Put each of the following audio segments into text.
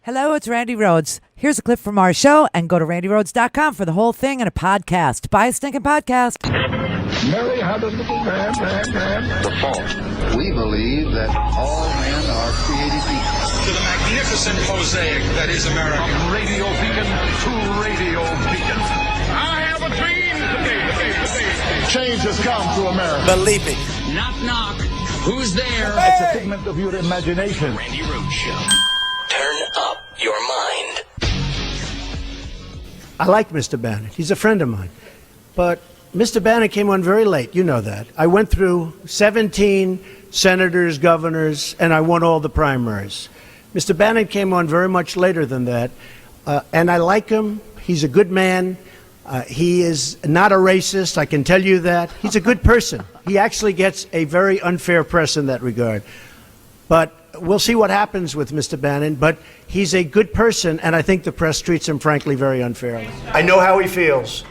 Hello, it's Randi Rhodes. Here's a clip from our show, and go to randyrhodes.com for the whole thing and a podcast. Buy a stinking podcast. Mary had a little man. The fault. We believe that all men are created equal. To the magnificent mosaic that is America. From radio beacon to radio beacon. I have a dream today. Change has come to America. Believe me. Knock, knock. Who's there? It's a figment of your imagination. Randi Rhodes Show. Turn up your mind. I like Mr. Bannon. He's a friend of mine. But Mr. Bannon came on very late. You know that. I went through 17 senators, governors, and I won all the primaries. Mr. Bannon came on very much later than that. And I like him. He's a good man. He is not a racist. I can tell you that. He's a good person. He actually gets a very unfair press in that regard. But we'll see what happens with Mr. Bannon, but he's a good person, and I think the press treats him, frankly, very unfairly. I know how he feels.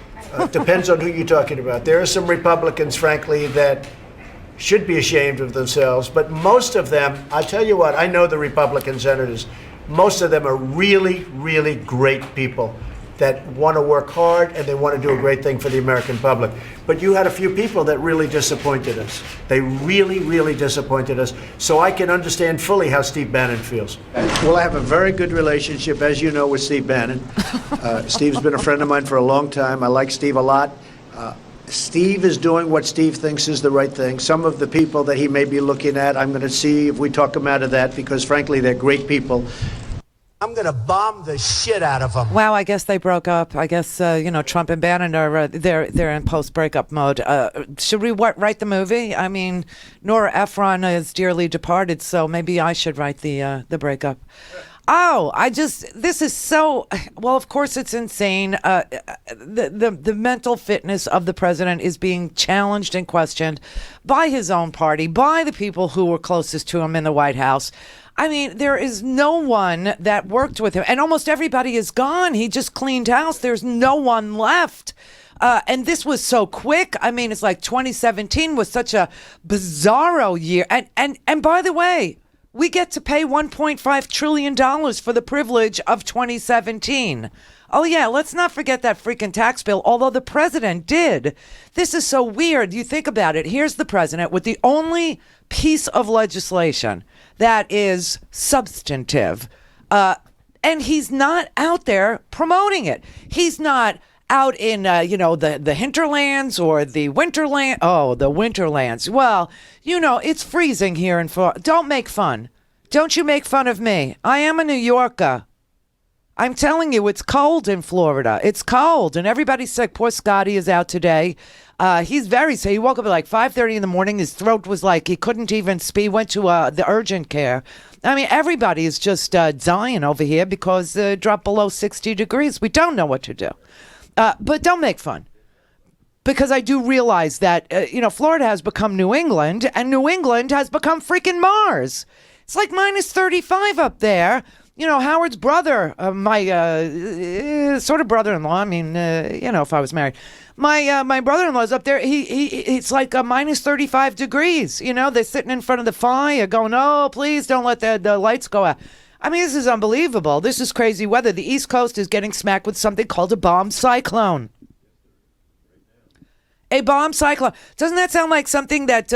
Depends on who you're talking about. There are some Republicans, frankly, that should be ashamed of themselves, but most of them, I'll tell you what, I know the Republican senators, most of them are really, really great people that want to work hard and they want to do a great thing for the American public. But you had a few people that really disappointed us. They really, really disappointed us. So I can understand fully how Steve Bannon feels. Well, I have a very good relationship, as you know, with Steve Bannon. Steve's been a friend of mine for a long time. I like Steve a lot. Steve is doing what Steve thinks is the right thing. Some of the people that he may be looking at, I'm going to see if we talk him out of that, because frankly, they're great people. I'm going to bomb the shit out of them. Wow, I guess they broke up. I guess, Trump and Bannon are, they're in post-breakup mode. Should we write the movie? I mean, Nora Ephron is dearly departed, so maybe I should write the breakup. Oh, this is so, well, of course it's insane. The mental fitness of the president is being challenged and questioned by his own party, by the people who were closest to him in the White House. I mean, there is no one that worked with him, and almost everybody is gone. He just cleaned house. There's no one left. And this was so quick. I mean, it's like 2017 was such a bizarro year. And by the way, we get to pay $1.5 trillion for the privilege of 2017. Oh, yeah, let's not forget that freaking tax bill, although the president did. This is so weird. You think about it. Here's the president with the only piece of legislation that is substantive, and he's not out there promoting it. He's not out in, the hinterlands or the winterland. Oh, the winterlands. Well, it's freezing here in Florida. Don't make fun. Don't you make fun of me. I am a New Yorker. I'm telling you, it's cold in Florida. It's cold, and everybody's sick. Poor Scotty is out today. He's very sick. He woke up at like 5:30 in the morning. His throat was like he couldn't even speak. Went to the urgent care. I mean, everybody is just dying over here because it dropped below 60 degrees. We don't know what to do. But don't make fun. Because I do realize that, Florida has become New England, and New England has become freaking Mars. It's like minus 35 up there. Howard's brother, my sort of brother-in-law. I mean, if I was married, my brother-in-law's up there. It's like a minus 35 degrees. They're sitting in front of the fire, going, "Oh, please don't let the lights go out." I mean, this is unbelievable. This is crazy weather. The East Coast is getting smacked with something called a bomb cyclone. A bomb cyclone. Doesn't that sound like something that,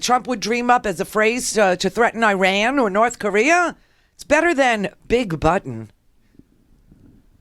Trump would dream up as a phrase to threaten Iran or North Korea? It's better than big button.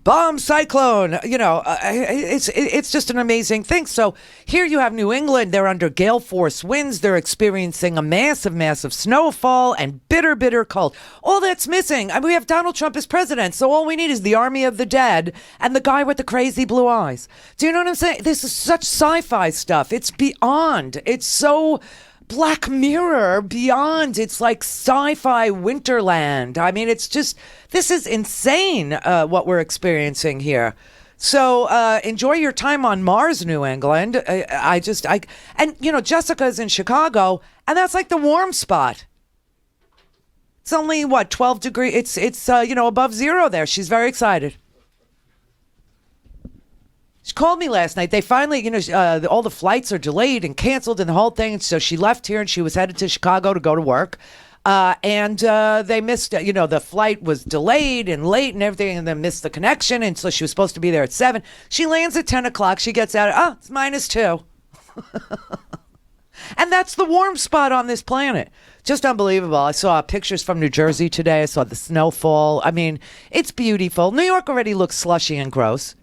Bomb cyclone, it's just an amazing thing. So here you have New England. They're under gale force winds. They're experiencing a massive snowfall and bitter cold. All that's missing. I mean, we have Donald Trump as president. So all we need is the army of the dead and the guy with the crazy blue eyes. Do you know what I'm saying? This is such sci-fi stuff. It's beyond. It's so Black Mirror beyond. It's like sci-fi Winterland. I mean, it's just, this is insane what we're experiencing here. So enjoy your time on Mars, New England. Jessica's in Chicago, and that's like the warm spot. It's only 12 degrees. It's above zero there. She's very excited. She called me last night. They finally, all the flights are delayed and canceled and the whole thing. So she left here and she was headed to Chicago to go to work. And they missed, the flight was delayed and late and everything, and then missed the connection. And so she was supposed to be there at 7. She lands at 10 o'clock. She gets out. It's -2. And that's the warm spot on this planet. Just unbelievable. I saw pictures from New Jersey today. I saw the snowfall. I mean, it's beautiful. New York already looks slushy and gross,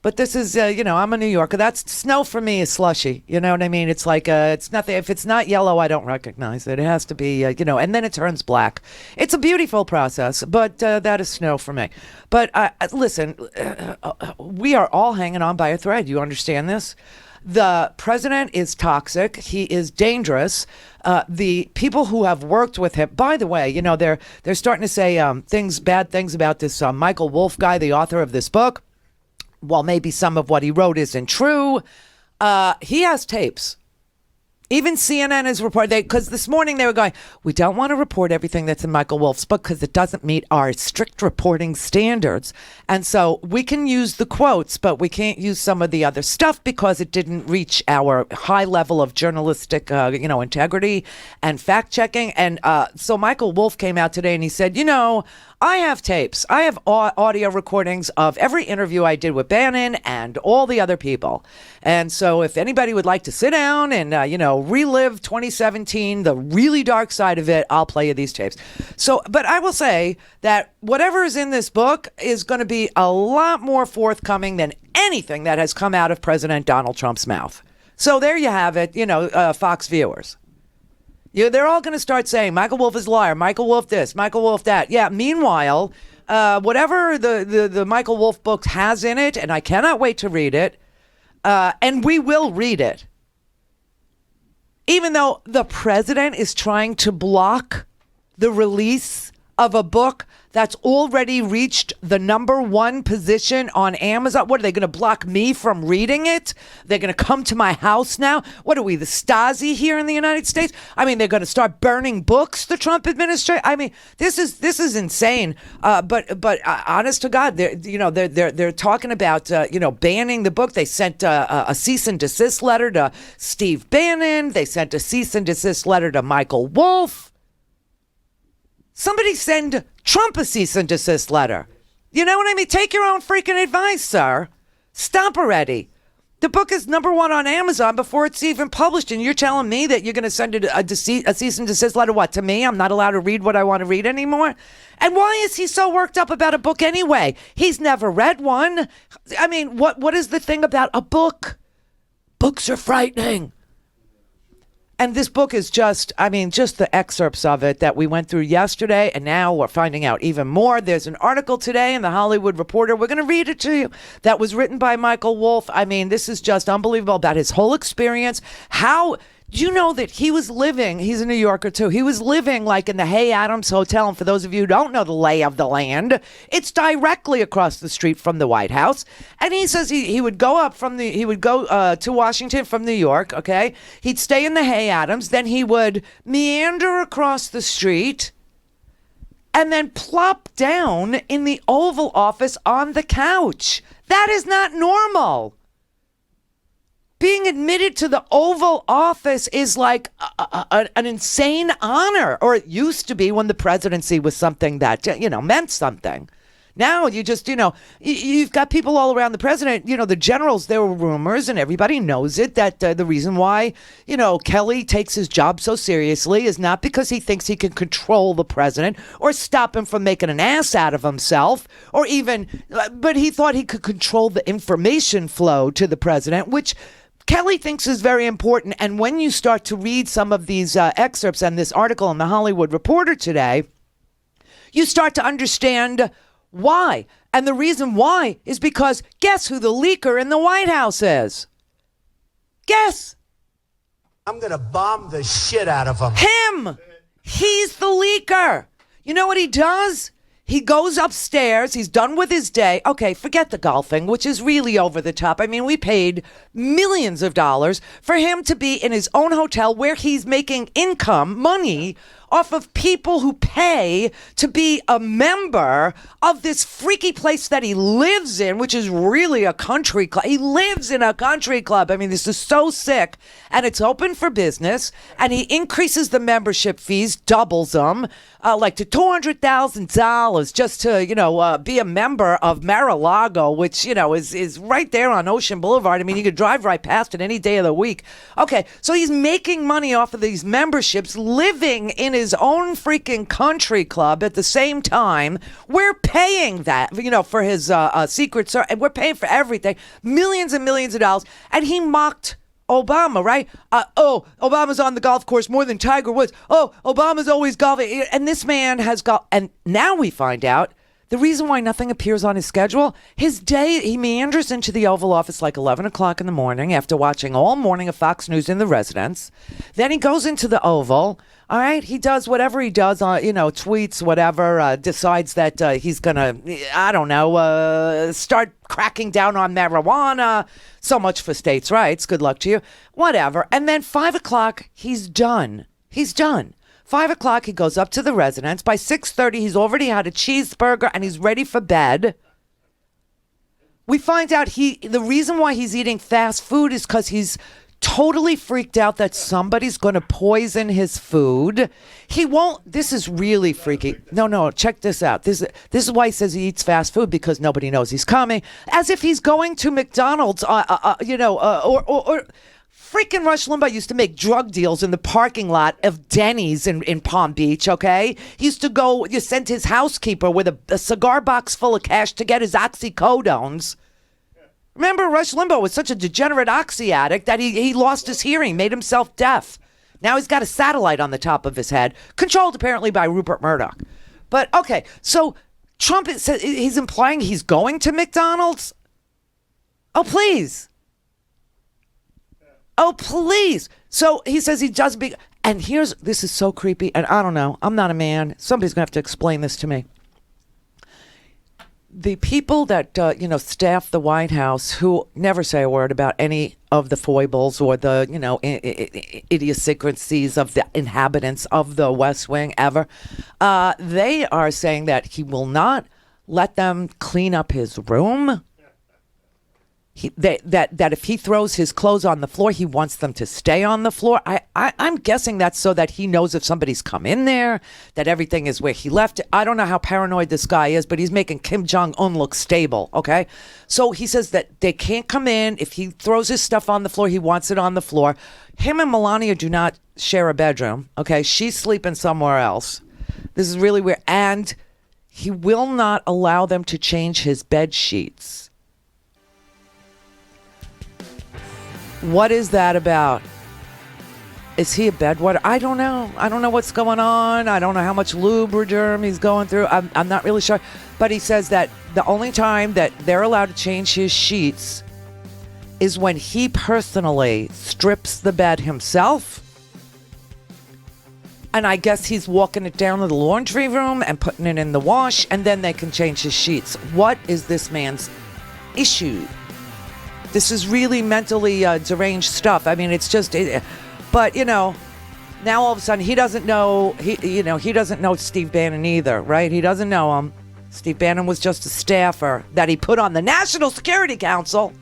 But this is, I'm a New Yorker. That's snow for me is slushy. You know what I mean? It's like, it's nothing. If it's not yellow, I don't recognize it. It has to be, and then it turns black. It's a beautiful process, but that is snow for me. But listen, we are all hanging on by a thread. You understand this? The president is toxic. He is dangerous. The people who have worked with him, by the way, they're starting to say bad things about this Michael Wolff guy, the author of this book. While maybe some of what he wrote isn't true, he has tapes. Even CNN is reporting, because this morning they were going, we don't want to report everything that's in Michael Wolff's book because it doesn't meet our strict reporting standards. And so we can use the quotes, but we can't use some of the other stuff because it didn't reach our high level of journalistic, integrity and fact checking. And so Michael Wolff came out today and he said, I have tapes. I have audio recordings of every interview I did with Bannon and all the other people. And so if anybody would like to sit down and, relive 2017, the really dark side of it, I'll play you these tapes. So, but I will say that whatever is in this book is going to be a lot more forthcoming than anything that has come out of President Donald Trump's mouth. So there you have it, Fox viewers. They're all going to start saying Michael Wolff is a liar, Michael Wolff this, Michael Wolff that. Yeah, meanwhile, whatever the Michael Wolff book has in it, and I cannot wait to read it, and we will read it, even though the president is trying to block the release of a book that's already reached the #1 position on Amazon. What, are they going to block me from reading it? They're going to come to my house now? What are we, the Stasi here in the United States? I mean, they're going to start burning books, the Trump administration. I mean, this is insane. But honest to God, they're talking about banning the book. They sent a cease and desist letter to Steve Bannon. They sent a cease and desist letter to Michael Wolff. Somebody send Trump a cease and desist letter. You know what I mean? Take your own freaking advice, sir. Stop already. The book is #1 on Amazon before it's even published, and you're telling me that you're going to send a cease and desist letter, what, to me? I'm not allowed to read what I want to read anymore? And why is he so worked up about a book anyway? He's never read one. I mean, what is the thing about a book? Books are frightening. And this book is just the excerpts of it that we went through yesterday, and now we're finding out even more. There's an article today in the Hollywood Reporter. We're going to read it to you. That was written by Michael Wolff. I mean, this is just unbelievable about his whole experience. How do you know that he was living, he's a New Yorker too, he was living like in the Hay Adams Hotel. And for those of you who don't know the lay of the land, it's directly across the street from the White House. And he says he would go to Washington from New York, okay? He'd stay in the Hay Adams, then he would meander across the street and then plop down in the Oval Office on the couch. That is not normal. Being admitted to the Oval Office is like an insane honor, or it used to be when the presidency was something that, meant something. Now you just, you've got people all around the president, the generals, there were rumors and everybody knows it that the reason why, Kelly takes his job so seriously is not because he thinks he can control the president or stop him from making an ass out of himself or even, but he thought he could control the information flow to the president, which Kelly thinks is very important. And when you start to read some of these excerpts and this article in the Hollywood Reporter today, you start to understand why. And the reason why is because guess who the leaker in the White House is? Guess. I'm going to bomb the shit out of him. Him. He's the leaker. You know what he does? He goes upstairs. He's done with his day. Okay, forget the golfing, which is really over the top. I mean, we paid millions of dollars for him to be in his own hotel where he's making money off of people who pay to be a member of this freaky place that he lives in, which is really a country club. He lives in a country club. I mean, this is so sick. And it's open for business. And he increases the membership fees, doubles them, like to $200,000 just to, be a member of Mar-a-Lago, which, is right there on Ocean Boulevard. I mean, you could drive right past it any day of the week. Okay, so he's making money off of these memberships, living in his own freaking country club at the same time. We're paying that, for his Secret Service, and we're paying for everything, millions and millions of dollars. And he mocked Obama, right? Obama's on the golf course more than Tiger Woods. Oh, Obama's always golfing. And this man has golf. And now we find out the reason why nothing appears on his schedule, he meanders into the Oval Office like 11 o'clock in the morning after watching all morning of Fox News in the residence. Then he goes into the Oval. All right, he does whatever he does, tweets, whatever, decides that he's going to, start cracking down on marijuana. So much for states' rights. Good luck to you. Whatever. And then 5 o'clock, he's done. 5 o'clock, he goes up to the residence. By 6:30, he's already had a cheeseburger and he's ready for bed. We find out the reason why he's eating fast food is because he's totally freaked out that somebody's going to poison his food. This is really freaky. No, check this out. This is why he says he eats fast food, because nobody knows he's coming. As if he's going to McDonald's, or freaking Rush Limbaugh used to make drug deals in the parking lot of Denny's in Palm Beach, okay? He used to send his housekeeper with a cigar box full of cash to get his oxycodones. Remember, Rush Limbaugh was such a degenerate oxy addict that he lost his hearing, made himself deaf. Now he's got a satellite on the top of his head, controlled apparently by Rupert Murdoch. But, okay, so Trump he's implying he's going to McDonald's? Oh, please. So he says he does and this is so creepy, and I don't know. I'm not a man. Somebody's going to have to explain this to me. The people that, staff the White House, who never say a word about any of the foibles or the, idiosyncrasies of the inhabitants of the West Wing ever, they are saying that he will not let them clean up his room. That if he throws his clothes on the floor, he wants them to stay on the floor. I'm guessing that's so that he knows if somebody's come in there, that everything is where he left it. I don't know how paranoid this guy is, but he's making Kim Jong-un look stable, okay? So he says that they can't come in. If he throws his stuff on the floor, he wants it on the floor. Him and Melania do not share a bedroom, okay? She's sleeping somewhere else. This is really weird. And he will not allow them to change his bed sheets. What is that about? Is he a bedwetter? I don't know. I don't know what's going on. I don't know how much lubriderm he's going through. I'm not really sure. But he says that the only time that they're allowed to change his sheets is when he personally strips the bed himself. And I guess he's walking it down to the laundry room and putting it in the wash, and then they can change his sheets. What is this man's issue? This is really mentally deranged stuff. I mean, it's just, but now all of a sudden he doesn't know. He doesn't know Steve Bannon either, right? He doesn't know him. Steve Bannon was just a staffer that he put on the National Security Council,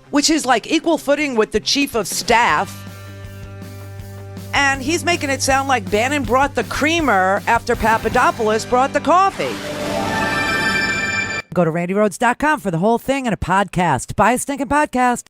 which is like equal footing with the chief of staff. And he's making it sound like Bannon brought the creamer after Papadopoulos brought the coffee. Go to RandiRhodes.com for the whole thing and a podcast. Buy a stinking podcast.